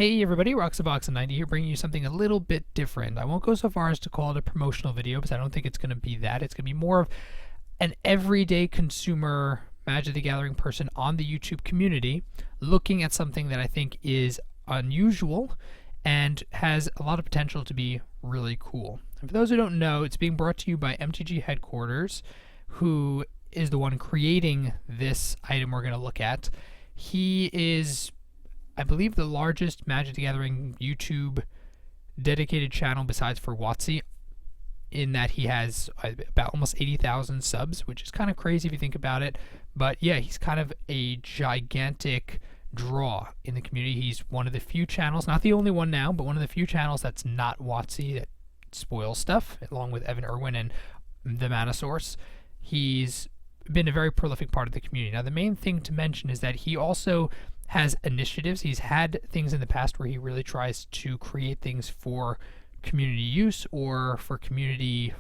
Hey everybody, Roxabox90 here, bringing you something a little bit different. I won't go so far as to call it a promotional video because I don't think it's going to be that. It's going to be more of an everyday consumer Magic the Gathering person on the YouTube community looking at something that I think is unusual and has a lot of potential to be really cool. And for those who don't know, it's being brought to you by MTG Headquarters, who is the one creating this item we're going to look at. He is, I believe, the largest Magic the Gathering YouTube dedicated channel besides for WotC, in that he has about almost 80,000 subs, which is kind of crazy if you think about it. But yeah, he's kind of a gigantic draw in the community. He's one of the few channels, not the only one now, but one of the few channels that's not WotC, that spoils stuff, along with Evan Irwin and the Mana Source. He's been a very prolific part of the community. Now, the main thing to mention is that he also has initiatives. He's had things in the past where he really tries to create things for community use or for community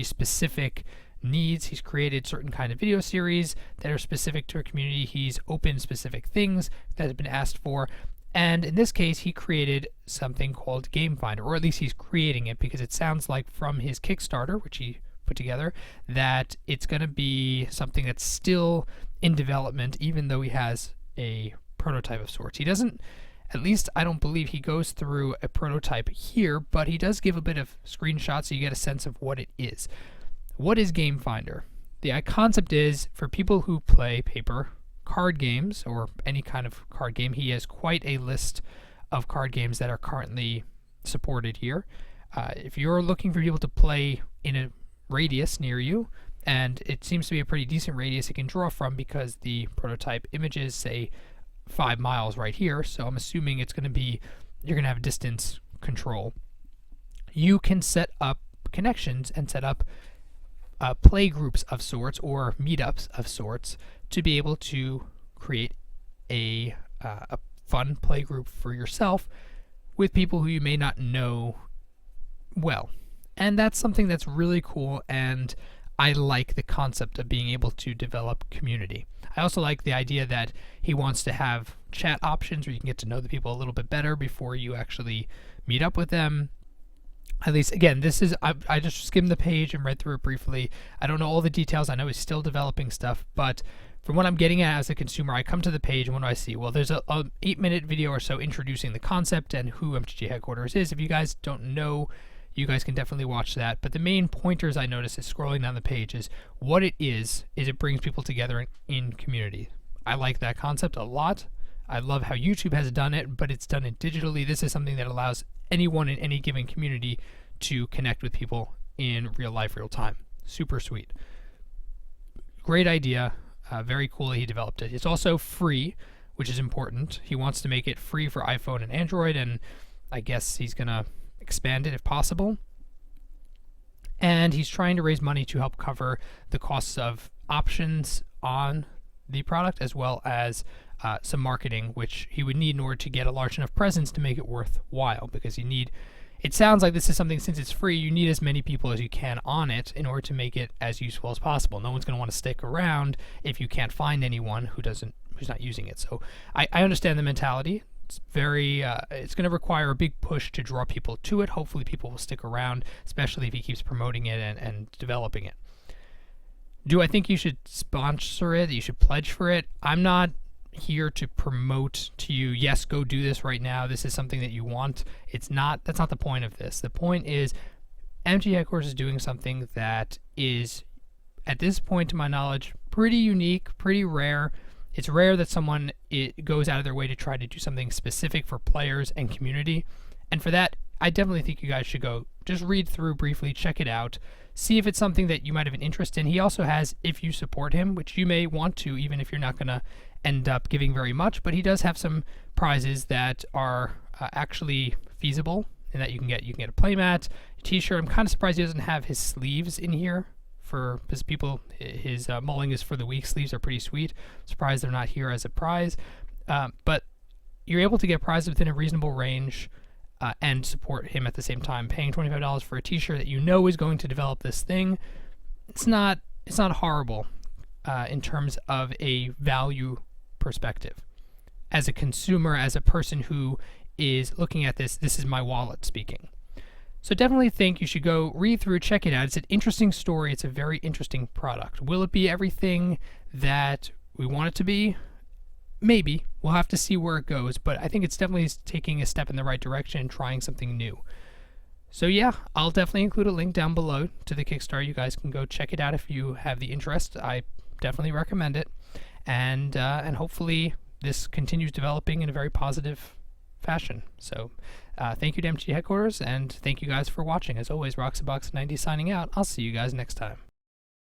specific needs. He's created certain kind of video series that are specific to a community. He's opened specific things that have been asked for. And in this case, he created something called GameFindr, or at least he's creating it, because it sounds like from his Kickstarter, which he put together, that it's going to be something that's still in development, even though he has a prototype of sorts. He doesn't, at least I don't believe he goes through a prototype here, but he does give a bit of screenshots so you get a sense of what it is. What is GameFindr? The concept is for people who play paper card games or any kind of card game. He has quite a list of card games that are currently supported here. If you're looking for people to play in a radius near you, and it seems to be a pretty decent radius it can draw from, because the prototype images say 5 miles right here, so I'm assuming it's going to be, you're going to have distance control. You can set up connections and set up play groups of sorts or meetups of sorts to be able to create a fun play group for yourself with people who you may not know well. And that's something that's really cool, and I like the concept of being able to develop community. I also like the idea that he wants to have chat options where you can get to know the people a little bit better before you actually meet up with them. At least, again, this is, I just skimmed the page and read through it briefly. I don't know all the details. I know he's still developing stuff, but from what I'm getting at as a consumer, I come to the page and what do I see? Well, there's a 8-minute video or so introducing the concept and who MTG Headquarters is. If you guys don't know, you guys can definitely watch that. But the main pointers I notice is scrolling down the page is what it is it brings people together in community. I like that concept a lot. I love how YouTube has done it, but it's done it digitally. This is something that allows anyone in any given community to connect with people in real life, real time. Super sweet. Great idea. Very cool that he developed it. It's also free, which is important. He wants to make it free for iPhone and Android, and I guess he's going to expand it if possible. And he's trying to raise money to help cover the costs of options on the product, as well as some marketing, which he would need in order to get a large enough presence to make it worthwhile, because you need, it sounds like this is something, since it's free, you need as many people as you can on it in order to make it as useful as possible. No one's going to want to stick around if you can't find anyone who's not using it. So I understand the mentality. It's very, it's going to require a big push to draw people to it. Hopefully people will stick around, especially if he keeps promoting it and developing it. Do I think you should sponsor it, that you should pledge for it? I'm not here to promote to you, yes, go do this right now, this is something that you want. It's not, that's not the point of this. The point is MTG Headquarters is doing something that is, at this point to my knowledge, pretty unique, pretty rare. It's rare that someone goes out of their way to try to do something specific for players and community. And for that, I definitely think you guys should go just read through briefly, check it out, see if it's something that you might have an interest in. He also has, if you support him, which you may want to, even if you're not going to end up giving very much, but he does have some prizes that are actually feasible, and that you can get a playmat, a t-shirt. I'm kind of surprised he doesn't have his sleeves in here, because people, his mulling is for the week. Sleeves are pretty sweet. Surprised they're not here as a prize. But you're able to get prizes within a reasonable range and support him at the same time. Paying $25 for a t-shirt that you know is going to develop this thing, it's not horrible in terms of a value perspective. as a consumer, as a person who is looking at this, this is my wallet speaking. So definitely think you should go read through, check it out. It's an interesting story. It's a very interesting product. Will it be everything that we want it to be? Maybe. We'll have to see where it goes, but I think it's definitely taking a step in the right direction and trying something new. So yeah, I'll definitely include a link down below to the Kickstarter. You guys can go check it out if you have the interest. I definitely recommend it. And hopefully this continues developing in a very positive fashion. So thank you to MTG Headquarters, and thank you guys for watching. As always, Roxabox90 signing out. I'll see you guys next time.